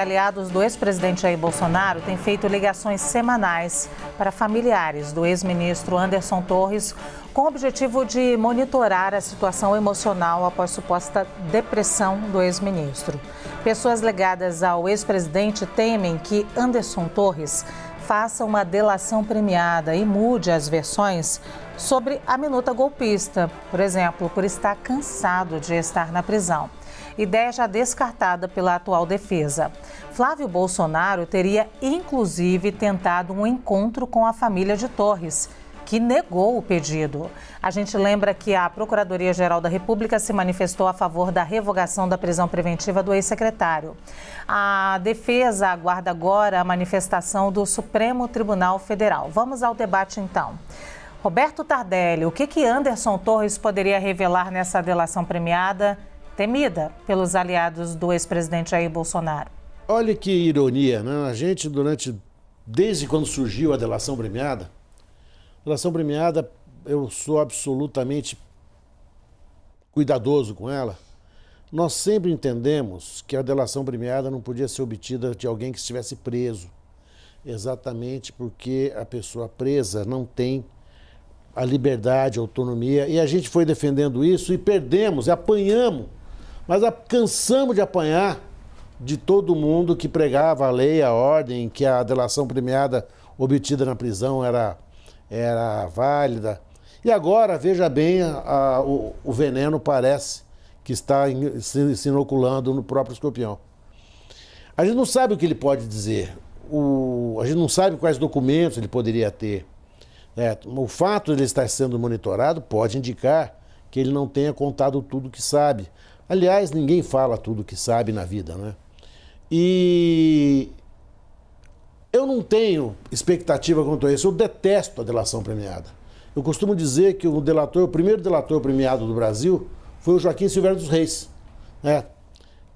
Aliados do ex-presidente Jair Bolsonaro têm feito ligações semanais para familiares do ex-ministro Anderson Torres com o objetivo de monitorar a situação emocional após suposta depressão do ex-ministro. Pessoas ligadas ao ex-presidente temem que Anderson Torres faça uma delação premiada e mude as versões sobre a minuta golpista, por exemplo, por estar cansado de estar na prisão. Ideia já descartada pela atual defesa. Flávio Bolsonaro teria, inclusive, tentado um encontro com a família de Torres, que negou o pedido. A gente lembra que a Procuradoria-Geral da República se manifestou a favor da revogação da prisão preventiva do ex-secretário. A defesa aguarda agora a manifestação do Supremo Tribunal Federal. Vamos ao debate, então. Roberto Tardelli, o que Anderson Torres poderia revelar nessa delação premiada, temida pelos aliados do ex-presidente Jair Bolsonaro? Olha que ironia, né? A gente, desde quando surgiu a delação premiada, eu sou absolutamente cuidadoso com ela. Nós sempre entendemos que a delação premiada não podia ser obtida de alguém que estivesse preso, exatamente porque a pessoa presa não tem a liberdade, a autonomia, e a gente foi defendendo isso e perdemos, e apanhamos. Mas cansamos de apanhar de todo mundo que pregava a lei, a ordem, que a delação premiada obtida na prisão era válida. E agora, veja bem, o veneno parece que está se inoculando no próprio escorpião. A gente não sabe o que ele pode dizer, a gente não sabe quais documentos ele poderia ter. O fato de ele estar sendo monitorado pode indicar que ele não tenha contado tudo que sabe. Aliás, ninguém fala tudo que sabe na vida, né? E eu não tenho expectativa quanto a isso. Eu detesto a delação premiada. Eu costumo dizer que o primeiro delator premiado do Brasil foi o Joaquim Silvério dos Reis, né?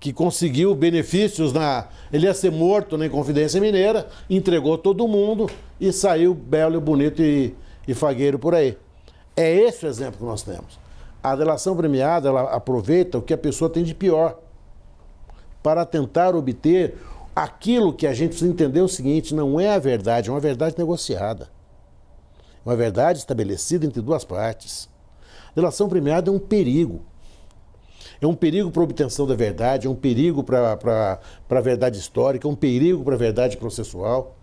Que conseguiu benefícios Ele ia ser morto na Inconfidência Mineira, entregou todo mundo e saiu belo, bonito e fagueiro por aí. É esse o exemplo que nós temos. A delação premiada, ela aproveita o que a pessoa tem de pior para tentar obter aquilo que a gente precisa entender o seguinte: não é a verdade, é uma verdade negociada. Uma verdade estabelecida entre duas partes. A delação premiada é um perigo. É um perigo para a obtenção da verdade, é um perigo para a verdade histórica, é um perigo para a verdade processual.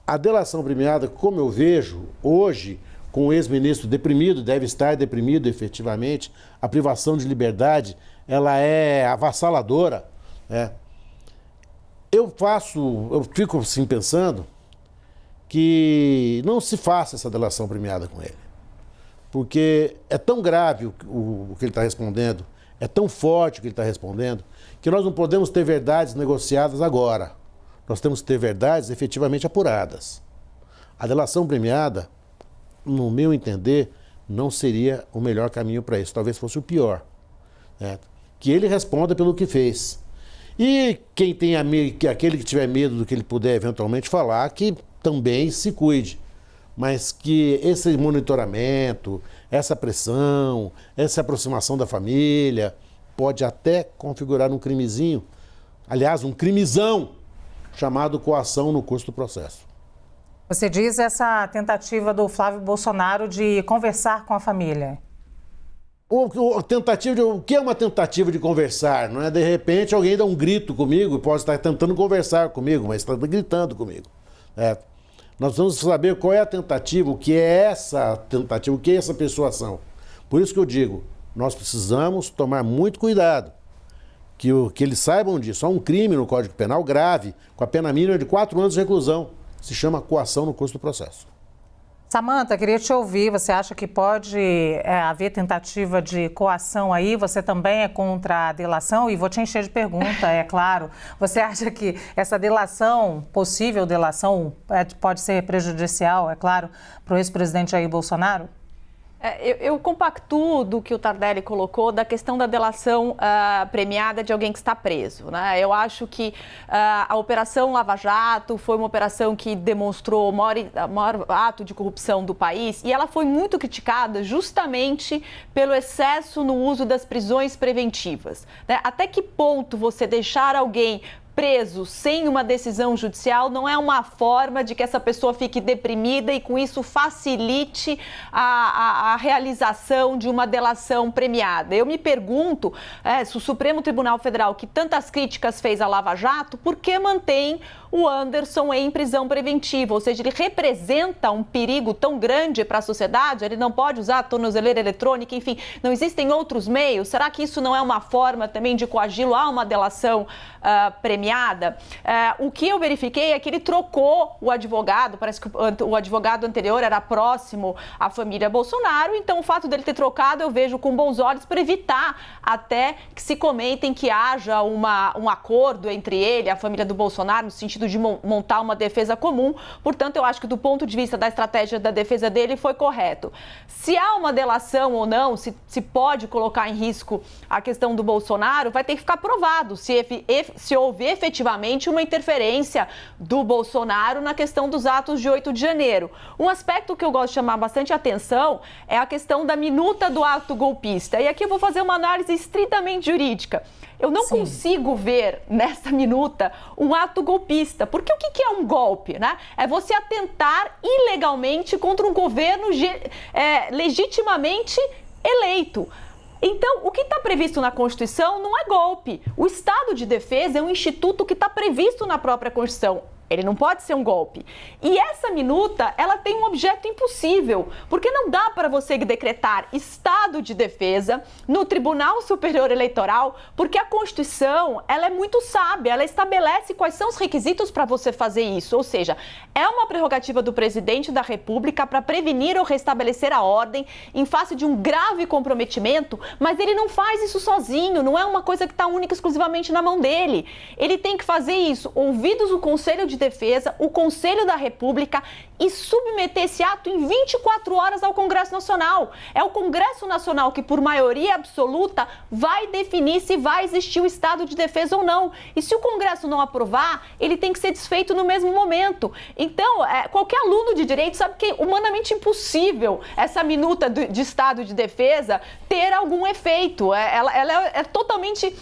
A delação premiada, como eu vejo hoje, com o ex-ministro deprimido, deve estar deprimido efetivamente, a privação de liberdade, ela é avassaladora. Eu fico assim pensando que não se faça essa delação premiada com ele. Porque é tão grave o que ele está respondendo, é tão forte o que ele está respondendo, que nós não podemos ter verdades negociadas agora. Nós temos que ter verdades efetivamente apuradas. A delação premiada, no meu entender, não seria o melhor caminho para isso. Talvez fosse o pior. Que ele responda pelo que fez. E aquele que tiver medo do que ele puder eventualmente falar, que também se cuide. Mas que esse monitoramento, essa pressão, essa aproximação da família, pode até configurar um crimezinho, aliás, um crimezão, chamado coação no curso do processo. Você diz essa tentativa do Flávio Bolsonaro de conversar com a família. O que é uma tentativa de conversar? Não é? De repente alguém dá um grito comigo, pode estar tentando conversar comigo, mas está gritando comigo. Nós vamos saber qual é a tentativa, o que é essa tentativa, o que é essa persuasão. Por isso que eu digo, nós precisamos tomar muito cuidado, que eles saibam disso. Há um crime no Código Penal grave, com a pena mínima de 4 anos de reclusão. Se chama coação no curso do processo. Samanta, queria te ouvir. Você acha que pode haver tentativa de coação aí? Você também é contra a delação? E vou te encher de pergunta, é claro. Você acha que essa delação, possível delação, pode ser prejudicial, é claro, para o ex-presidente Jair Bolsonaro? Eu compactuo do que o Tardelli colocou da questão da delação premiada de alguém que está preso, né? Eu acho que a Operação Lava Jato foi uma operação que demonstrou o maior ato de corrupção do país e ela foi muito criticada justamente pelo excesso no uso das prisões preventivas, né? Até que ponto você deixar alguém preso sem uma decisão judicial não é uma forma de que essa pessoa fique deprimida e com isso facilite a realização de uma delação premiada. Eu me pergunto se o Supremo Tribunal Federal, que tantas críticas fez à Lava Jato, por que mantém o Anderson em prisão preventiva? Ou seja, ele representa um perigo tão grande para a sociedade, ele não pode usar a tornozeleira eletrônica, enfim, não existem outros meios? Será que isso não é uma forma também de coagi-lo a uma delação premiada? O que eu verifiquei é que ele trocou o advogado, parece que o advogado anterior era próximo à família Bolsonaro, então o fato dele ter trocado eu vejo com bons olhos para evitar até que se comentem que haja um acordo entre ele e a família do Bolsonaro no sentido de montar uma defesa comum. Portanto, eu acho que do ponto de vista da estratégia da defesa dele foi correto. Se há uma delação ou não, se pode colocar em risco a questão do Bolsonaro, vai ter que ficar provado se houver efetivamente uma interferência do Bolsonaro na questão dos atos de 8 de janeiro. Um aspecto que eu gosto de chamar bastante atenção é a questão da minuta do ato golpista. E aqui eu vou fazer uma análise estritamente jurídica. Eu não consigo ver nessa minuta um ato golpista, porque o que é um golpe, né? É você atentar ilegalmente contra um governo legitimamente eleito. Então, o que está previsto na Constituição não é golpe. O Estado de Defesa é um instituto que está previsto na própria Constituição. Ele não pode ser um golpe. E essa minuta, ela tem um objeto impossível, porque não dá para você decretar estado de defesa no Tribunal Superior Eleitoral, porque a Constituição, ela é muito sábia, ela estabelece quais são os requisitos para você fazer isso. Ou seja, é uma prerrogativa do presidente da República para prevenir ou restabelecer a ordem em face de um grave comprometimento, mas ele não faz isso sozinho, não é uma coisa que está única e exclusivamente na mão dele. Ele tem que fazer isso, ouvidos o Conselho de Defesa, o Conselho da República, e submeter esse ato em 24 horas ao Congresso Nacional. É o Congresso Nacional que, por maioria absoluta, vai definir se vai existir o estado de defesa ou não. E se o Congresso não aprovar, ele tem que ser desfeito no mesmo momento. Então, qualquer aluno de direito sabe que é humanamente impossível essa minuta de estado de defesa ter algum efeito. Ela é totalmente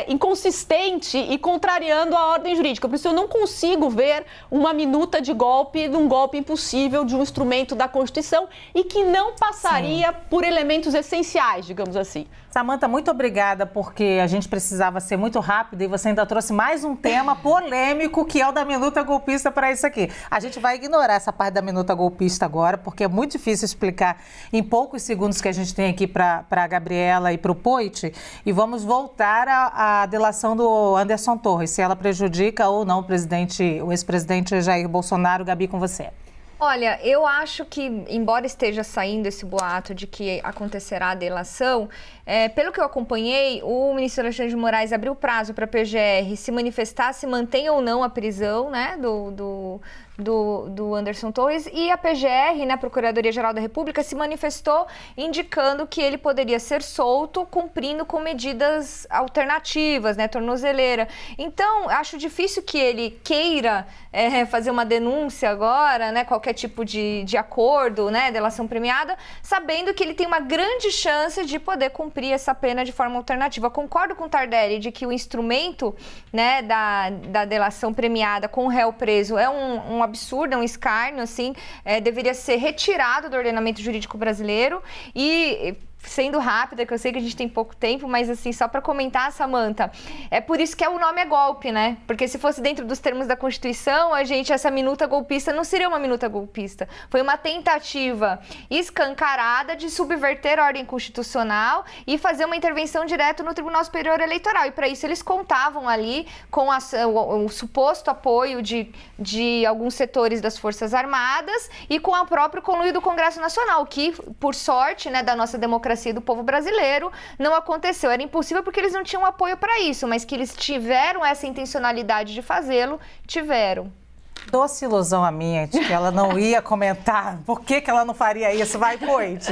inconsistente e contrariando a ordem jurídica. Por isso, eu não consigo ver uma minuta de golpe, de um golpe impossível de um instrumento da Constituição e que não passaria por elementos essenciais, digamos assim. Samantha, muito obrigada, porque a gente precisava ser muito rápido e você ainda trouxe mais um tema polêmico, que é o da minuta golpista, para isso aqui. A gente vai ignorar essa parte da minuta golpista agora, porque é muito difícil explicar em poucos segundos que a gente tem aqui para a Gabriela e para o Poit, e vamos voltar à delação do Anderson Torres, se ela prejudica ou não o ex-presidente Jair Bolsonaro. Gabi, com você. Olha, eu acho que, embora esteja saindo esse boato de que acontecerá a delação, pelo que eu acompanhei, o ministro Alexandre de Moraes abriu prazo para a PGR se manifestar se mantém ou não a prisão, né, do Anderson Torres, e a PGR, né, Procuradoria-Geral da República, se manifestou indicando que ele poderia ser solto cumprindo com medidas alternativas, né, tornozeleira. Então, acho difícil que ele queira fazer uma denúncia agora, né, qualquer tipo de acordo, né, delação premiada, sabendo que ele tem uma grande chance de poder cumprir essa pena de forma alternativa. Concordo com o Tardelli de que o instrumento, né, da delação premiada com o réu preso é um absurdo, é um escárnio, assim, deveria ser retirado do ordenamento jurídico brasileiro. E sendo rápida, que eu sei que a gente tem pouco tempo, mas assim, só para comentar, Samantha, é por isso que o nome é golpe, né? Porque se fosse dentro dos termos da Constituição, essa minuta golpista não seria uma minuta golpista. Foi uma tentativa escancarada de subverter a ordem constitucional e fazer uma intervenção direto no Tribunal Superior Eleitoral. E para isso eles contavam ali com o suposto apoio de alguns setores das Forças Armadas e com o próprio conluio do Congresso Nacional, que, por sorte, né, da nossa democracia e do povo brasileiro, não aconteceu. Era impossível porque eles não tinham apoio para isso, mas que eles tiveram essa intencionalidade de fazê-lo, tiveram. Doce ilusão a minha de que ela não ia comentar. Por que ela não faria isso? Vai, Poit.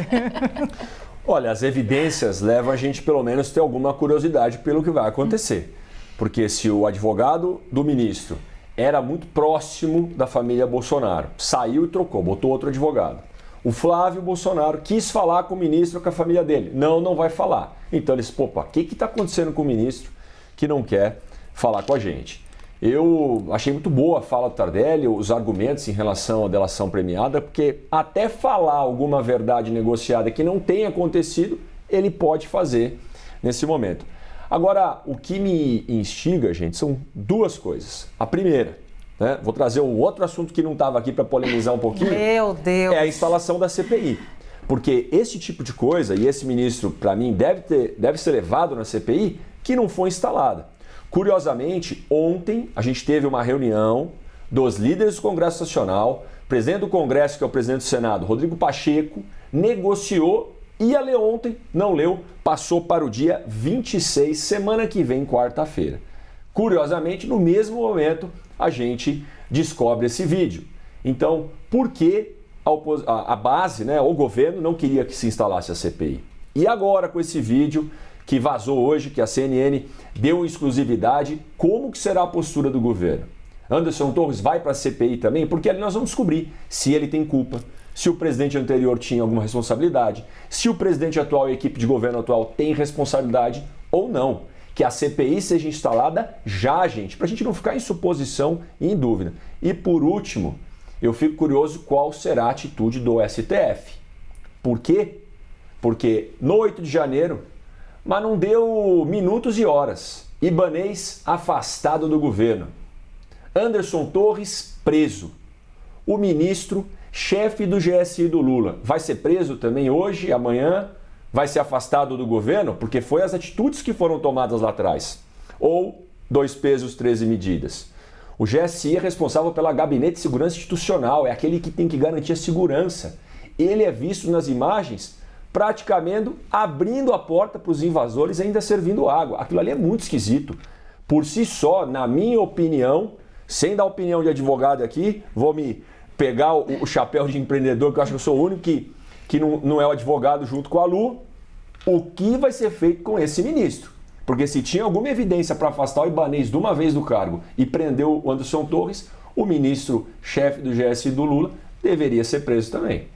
Olha, as evidências levam a gente pelo menos ter alguma curiosidade pelo que vai acontecer. Porque se o advogado do ministro era muito próximo da família Bolsonaro, saiu e trocou, botou outro advogado. O Flávio Bolsonaro quis falar com o ministro, com a família dele. Não vai falar. Então eles, o que está acontecendo com o ministro que não quer falar com a gente. Eu achei muito boa a fala do Tardelli, os argumentos em relação à delação premiada, porque até falar alguma verdade negociada que não tenha acontecido, ele pode fazer nesse momento. Agora, o que me instiga, gente, são duas coisas. A primeira, né, vou trazer um outro assunto que não estava aqui para polemizar um pouquinho. Meu Deus! É a instalação da CPI. Porque esse tipo de coisa, e esse ministro, para mim, deve ser levado na CPI, que não foi instalada. Curiosamente, ontem a gente teve uma reunião dos líderes do Congresso Nacional, o presidente do Congresso, que é o presidente do Senado, Rodrigo Pacheco, negociou, ia ler ontem, não leu, passou para o dia 26, semana que vem, quarta-feira. Curiosamente, no mesmo momento, a gente descobre esse vídeo. Então, por que a base, né, o governo, não queria que se instalasse a CPI? E agora, com esse vídeo que vazou hoje, que a CNN deu exclusividade, como que será a postura do governo? Anderson Torres vai para a CPI também? Porque ali nós vamos descobrir se ele tem culpa, se o presidente anterior tinha alguma responsabilidade, se o presidente atual e a equipe de governo atual tem responsabilidade ou não. Que a CPI seja instalada já, gente, para a gente não ficar em suposição e em dúvida. E por último, eu fico curioso qual será a atitude do STF. Por quê? Porque no 8 de janeiro, mas não deu minutos e horas, Ibanez afastado do governo. Anderson Torres preso. O ministro, chefe do GSI do Lula, vai ser preso também hoje, amanhã? Vai ser afastado do governo? Porque foi as atitudes que foram tomadas lá atrás. Ou 2 pesos, 13 medidas. O GSI é responsável pela Gabinete de Segurança Institucional, é aquele que tem que garantir a segurança. Ele é visto nas imagens praticamente abrindo a porta para os invasores e ainda servindo água. Aquilo ali é muito esquisito. Por si só, na minha opinião, sem dar opinião de advogado aqui, vou me pegar o chapéu de empreendedor, que eu acho que eu sou o único que não é o advogado junto com a Lu, o que vai ser feito com esse ministro? Porque se tinha alguma evidência para afastar o Ibanez de uma vez do cargo e prender o Anderson Torres, o ministro chefe do GSI do Lula deveria ser preso também.